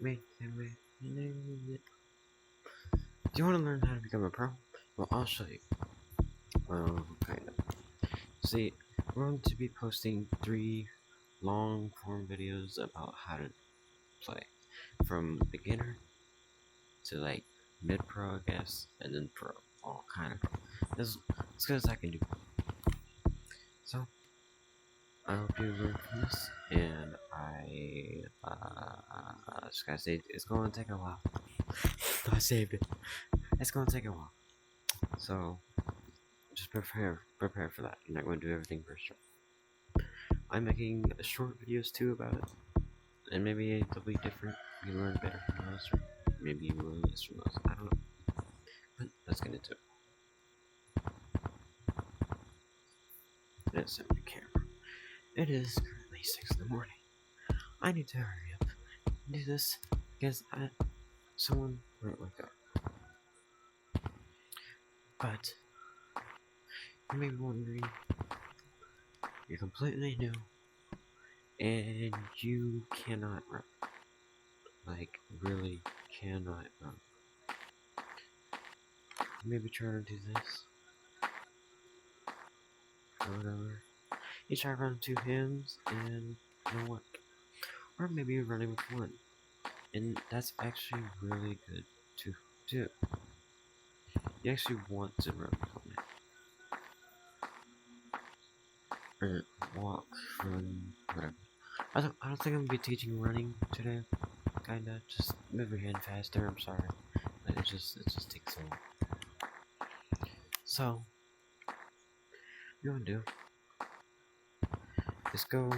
Make it. Do you want to learn how to become a pro? Well, I'll show you. Well, kind of. See, we're going to be posting 3 long form videos about how to play. From beginner to like mid pro, I guess, and then pro. All kind of pro. As good as I can do. So, I hope you learn from this, and just gotta say, it's gonna take a while. I saved it. It's gonna take a while. So, just prepare for that. You're not going to do everything first try. I'm making short videos too about it, and maybe they'll be different. You learn better from those, or maybe you learn less from those. I don't know. But let's get into it. Let's set the camera. It is currently 6 in the morning. I need to hurry up and do this because someone won't wake up. But you may be wondering, you're completely new and you cannot run. Like, really cannot run. Maybe try to do this. Or whatever. You try to run with 2 hands and it'll work. Or maybe you're running with 1. And that's actually really good to do. You actually want to run with 1. Or walk, run, whatever. I don't think I'm gonna be teaching running today. Kinda. Just move your hand faster, I'm sorry. But it just takes so long. So you want to do is go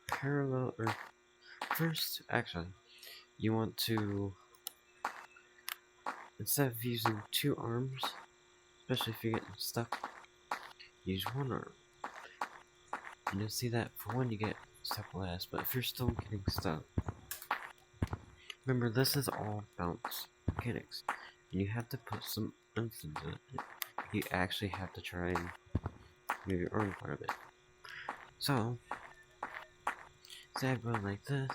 parallel, or first, actually, you want to, instead of using 2 arms, especially if you're getting stuck, use 1 arm. And you'll see that for 1 you get stuck last, but if you're still getting stuck, remember this is all bounce mechanics, and you have to put some oomph into it. You actually have to try and move your arm quite a bit. So, instead of going like this,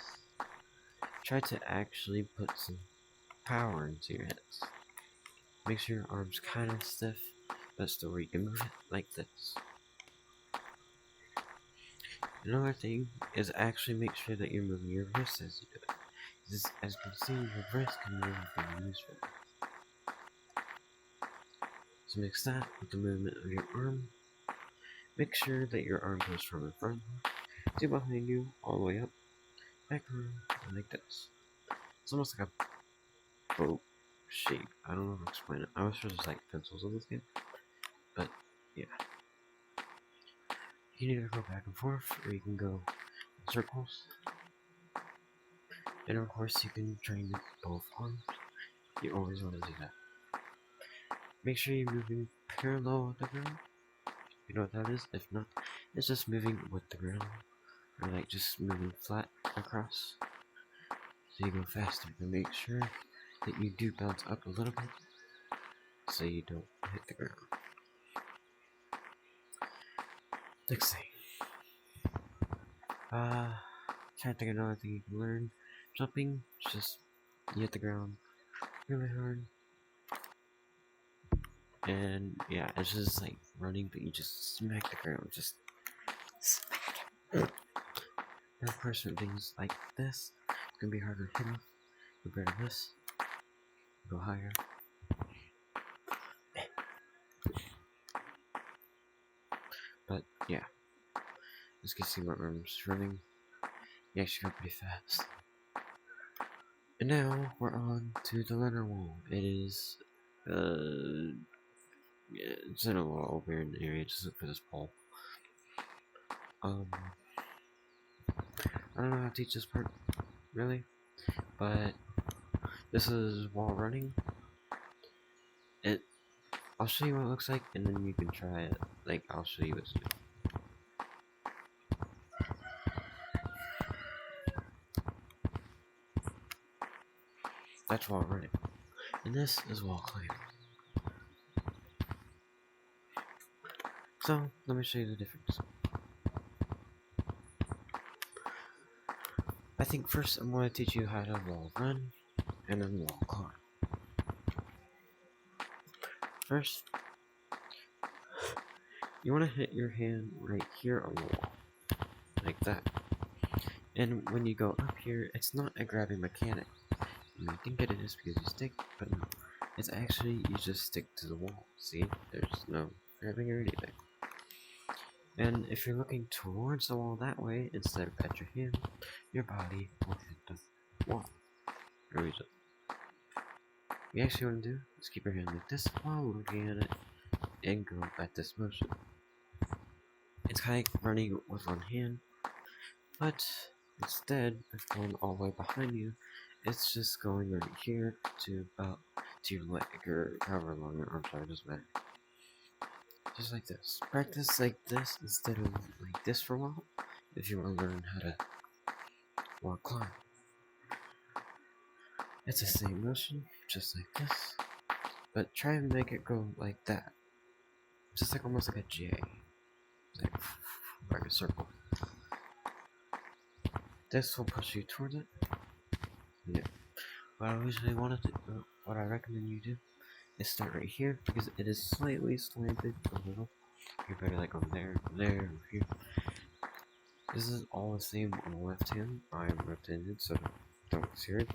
try to actually put some power into your hands. Make sure your arm's kind of stiff, but still where you can move it like this. Another thing is actually make sure that you're moving your wrist as you do it. As you can see, your wrist can move when you use it. So mix that with the movement of your arm. Make sure that your arm goes from in front to behind you, all the way up, back around, and like this. It's almost like a boat shape. I don't know how to explain it. I was sure there's like pencils in this game, but yeah. You can either go back and forth, or you can go in circles. And of course, you can train both arms. You always want to do that. Make sure you're moving parallel with the ground. You know what that is? If not, it's just moving with the ground. Or like just moving flat across. So you go faster. And make sure that you do bounce up a little bit, so you don't hit the ground. Next thing. Try to think of another thing you can learn. Jumping, just you hit the ground really hard. And yeah, it's just like running, but you just smack the ground, just smack it. And of course, with things like this, it's gonna be harder to hit off compared to this. Go higher. But yeah, as you can see, my arm's running. You actually go pretty fast. And now we're on to the letter wall. It is, yeah, it's in a little weird area just for this pole. I don't know how to teach this part, really, but this is while running. I'll show you what it looks like, and then you can try it. Like, I'll show you what's new. That's while running. And this is while climbing. So, let me show you the difference. think first I'm going to teach you how to wall run and then wall climb. First, you want to hit your hand right here on the wall, like that. And when you go up here, it's not a grabbing mechanic. You may think it is because you stick, but no. It's actually, you just stick to the wall. See? There's no grabbing or anything. And if you're looking towards the wall that way, instead of at your hand, your body will hit the wall. Or you actually want to do is keep your hand like this while looking at it and go at this motion. It's kind of like running with one hand, but instead of going all the way behind you, it's just going right here to about to your leg or however long your arms are, doesn't matter. Just like this. Practice like this instead of like this for a while if you want to learn how to wall climb. It's the same motion, just like this, but try and make it go like that. Just like almost like a J. Like a circle. This will push you towards it. Yeah. What I usually want to do, what I recommend you do, is start right here because it is slightly slanted a little. You're better like over there, over here. This is all the same on the left hand. I am left-handed, so don't get scared.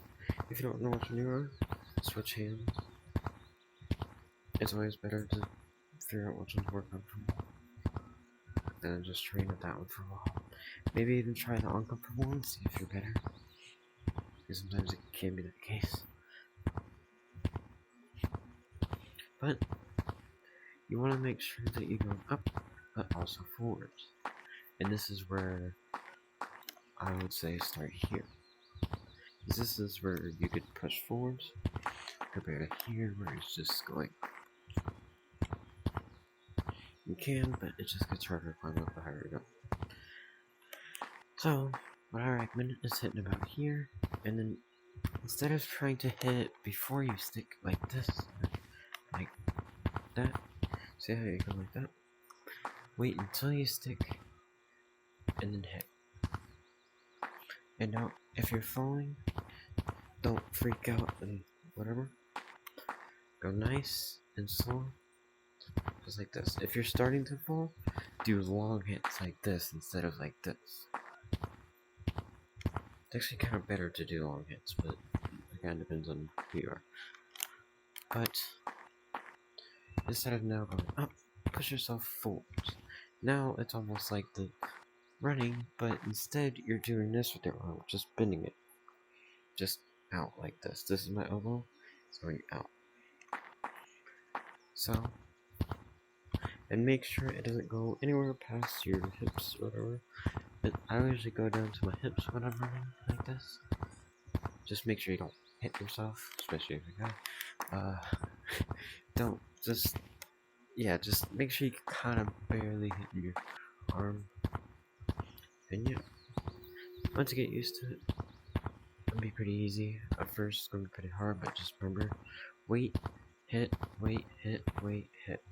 If you don't know which one you are, switch hands. It's always better to figure out which one's more comfortable than just train at that one for a while. Maybe even try the uncomfortable one, see if you're better. Because sometimes it can be the case. But you want to make sure that you go up, but also forwards. And this is where I would say start here. Because this is where you could push forwards, compared to here where it's just going. You can, but it just gets harder to climb up the higher you go. So, what I recommend is hitting about here, and then instead of trying to hit it before you stick like this, like that, see how you go like that? Wait until you stick, and then hit. And now, if you're falling, don't freak out and whatever. Go nice and slow, just like this. If you're starting to fall, do long hits like this instead of like this. It's actually kind of better to do long hits, but it kind of depends on who you are. But instead of now going up, push yourself forwards. Now it's almost like the running, but instead you're doing this with your arm, just bending it. Just out like this. This is my elbow, it's going out. So, and make sure it doesn't go anywhere past your hips or whatever. But I usually go down to my hips when I'm running like this. Just make sure you don't hit yourself, especially if you're a guy. Don't just, yeah, just make sure you kind of barely hit your arm. And yeah, once you get used to it, it'll be pretty easy. At first, it's gonna be pretty hard, but just remember, wait, hit, wait, hit, wait, hit.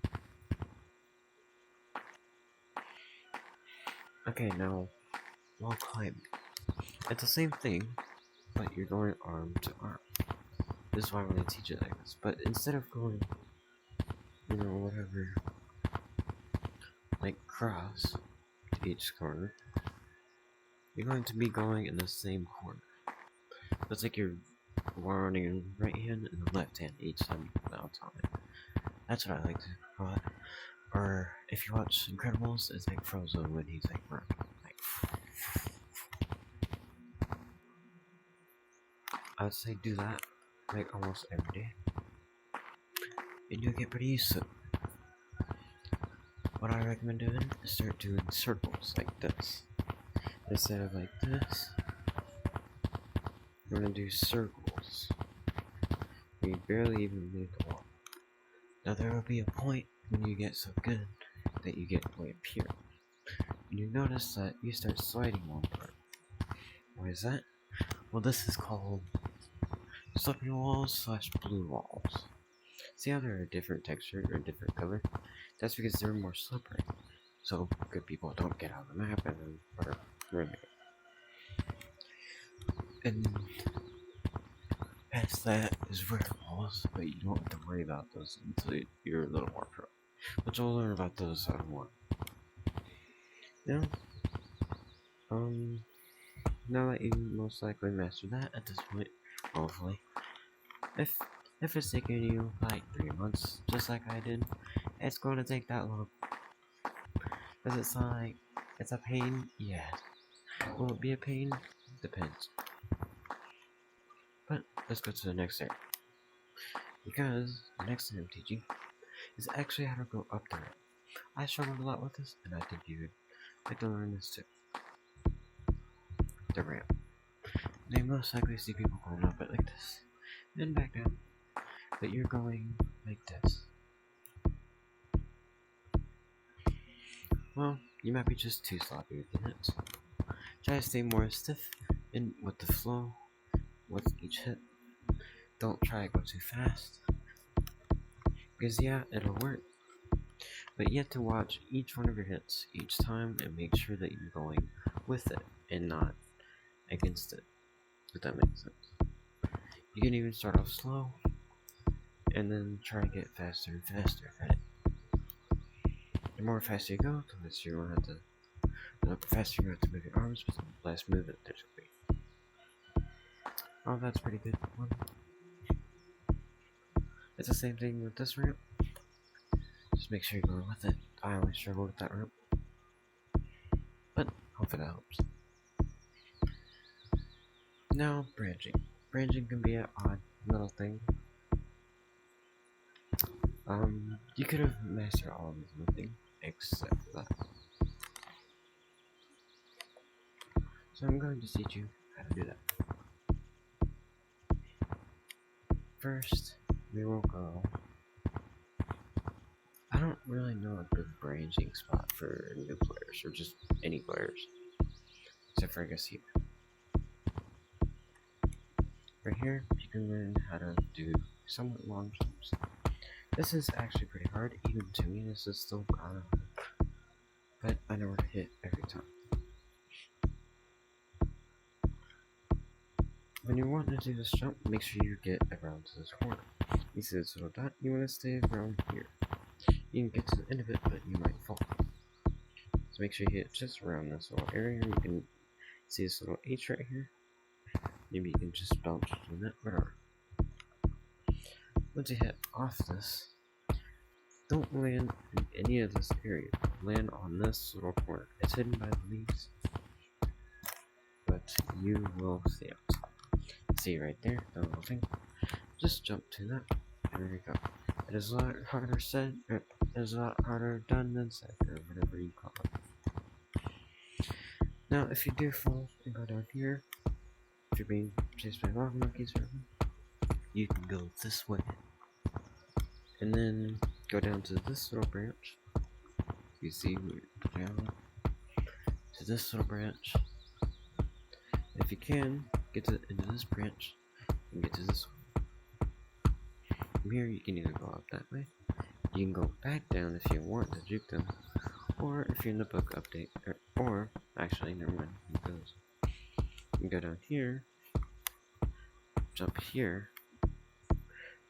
Okay, now, wall climbing. It's the same thing, but you're going arm to arm. This is why I'm going to teach it like this. But instead of going, you know, whatever, like cross to each corner, you're going to be going in the same corner. It's like you're running in the right hand and the left hand each time you bounce on it. That's what I like to call it. Or if you watch Incredibles, it's like Frozen when he's like running. I would say do that like almost every day, and you'll get pretty used to it. What I recommend doing is start doing circles like this. Instead of like this, you're gonna do circles. You barely even make a wall. Now there will be a point when you get so good that you get way up here. And you notice that you start sliding one part. Why is that? Well, this is called slippery walls / blue walls. See how they're a different texture or a different color? That's because they're more slippery. So good people don't get out of the map and then whatever. And past that is vertical walls, but you don't have to worry about those until you're a little more pro. But you'll learn about those out of one. Now, now that you most likely mastered that at this point, hopefully, if it's taking you like 3 months, just like I did, it's going to take that long. Cause it's like, it's a pain, yeah. Will it be a pain? Depends. But let's go to the next area. Because the next thing I'm teaching is actually how to go up the ramp. I struggled a lot with this, and I think you would like to learn this too. The ramp. They most likely see people going up it like this, and back down. But you're going like this. Well, you might be just too sloppy with the hits. Try to stay more stiff in with the flow with each hit. Don't try to go too fast. Because yeah, it'll work. But you have to watch each one of your hits each time and make sure that you're going with it and not against it. If that makes sense. You can even start off slow and then try to get faster and faster at it. The more faster you go, the less you have to. The faster you have to move your arms, but the less movement there's gonna be. Oh, that's pretty good one. It's the same thing with this ramp. Just make sure you're going with it. I always struggle with that ramp, but hopefully that helps. Now, branching. Branching can be an odd little thing. You could have mastered all of these nothing except that. So I'm going to teach you how to do that. First, we will go. I don't really know a good branching spot for new players, or just any players. Except for I guess here. Right here, you can learn how to do somewhat long jumps. This is actually pretty hard, even to me this is still kind of hard. But I know where to hit every time. When you want to do this jump, make sure you get around to this corner. You see this little dot, you want to stay around here. You can get to the end of it, but you might fall. So make sure you hit just around this little area. You can see this little H right here. Maybe you can just bounce from that, whatever. Once you hit off this, don't land in any of this area. Land on this little corner. It's hidden by the leaves, but you will see it. See right there, the little thing. Just jump to that. There you go. It is a lot harder said, it is a lot harder done than said, or whatever you call it. Now, if you do fall and go down here, if you're being chased by lava monkeys or something, you can go this way. And then go down to this little branch. You see, we're down to this little branch. If you can, get to the end of this branch and get to this one. From here, you can either go up that way, you can go back down if you want to juke them, or if you're in the book update, or actually, never mind, it goes. You can go down here, jump here,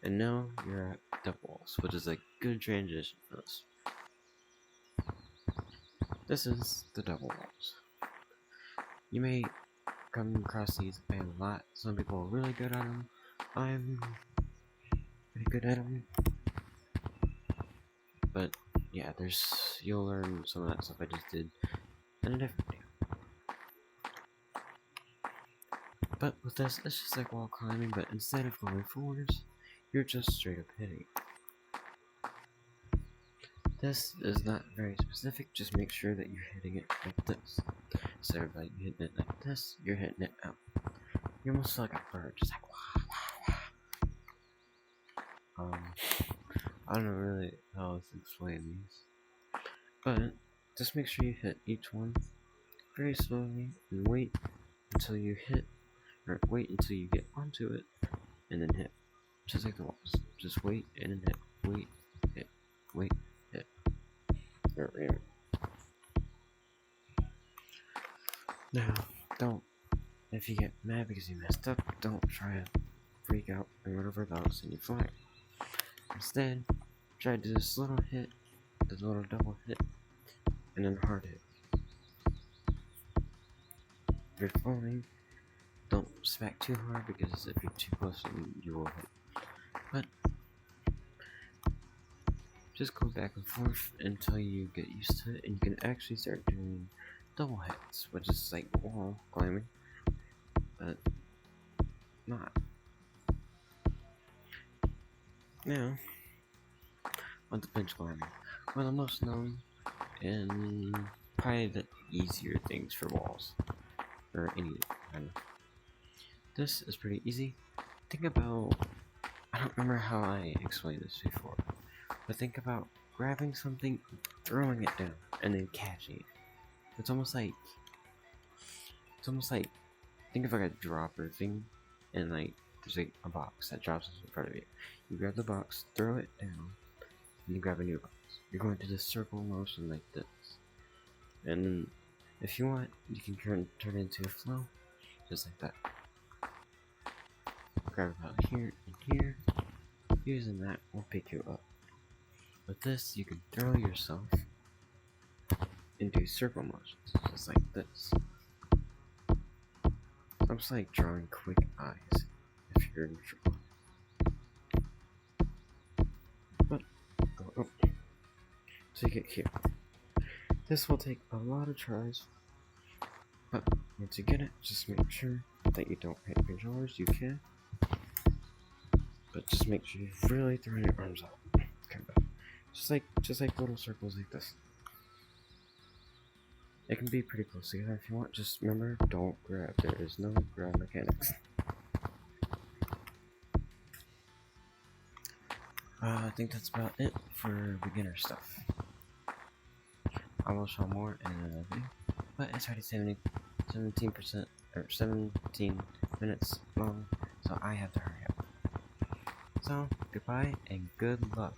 and now you're at double walls, which is a good transition for this. This is the double walls. You may come across these a lot. Some people are really good at them. I'm pretty good at them. But yeah, you'll learn some of that stuff I just did in a different video. But with this, it's just like wall climbing, but instead of going forwards, you're just straight up hitting. This is not very specific, just make sure that you're hitting it like this. Instead of like hitting it like this, you're hitting it out. You're almost like a bird, just like wah, wah, wah. I don't know really how else to explain these. But just make sure you hit each one very slowly and wait until you hit, or wait until you get onto it, and then hit. Just like the walls. Just wait and then hit. Wait, hit, wait, hit. Now, don't If you get mad because you messed up, don't try to freak out and run over dogs in your flag. Instead, try to do this little hit, this little double hit, and then hard hit. If you're falling, don't smack too hard because if you're too close, you will hit. But just go back and forth until you get used to it, and you can actually start doing double hits, which is like wall climbing, but not. Now, on to bench climbing. One of the most known and probably the easier things for walls, or any kind of. This is pretty easy. Think about, I don't remember how I explained this before, but think about grabbing something, throwing it down, and then catching it. It's almost like, think of like a dropper thing, and like, there's like a box that drops in front of you. You grab the box, throw it down, and you grab a new box. You're going to the circle motion like this. And then, if you want, you can turn it into a flow, just like that. Grab about here and here. Using that will pick you up. With this, you can throw yourself into circle motions, just like this. Almost like drawing quick eyes if you're in trouble. But go up to get here. This will take a lot of tries, but once you get it, just make sure that you don't hit your controllers. You can, but just make sure you're really throwing your arms up. Kind of, just like little circles like this. It can be pretty close together if you want. Just remember, don't grab. There is no grab mechanics. I think that's about it for beginner stuff. I will show more in another video, but it's already 17% or 17 minutes long, so I have to hurry up. So goodbye and good luck.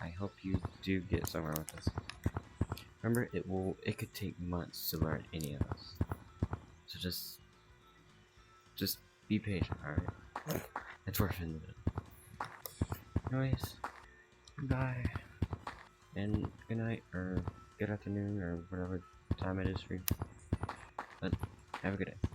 I hope you do get somewhere with this. Remember, it could take months to learn any of this. So just be patient, alright? It's worth it. Anyways, goodbye. And good night, or good afternoon, or whatever time it is for you. But have a good day.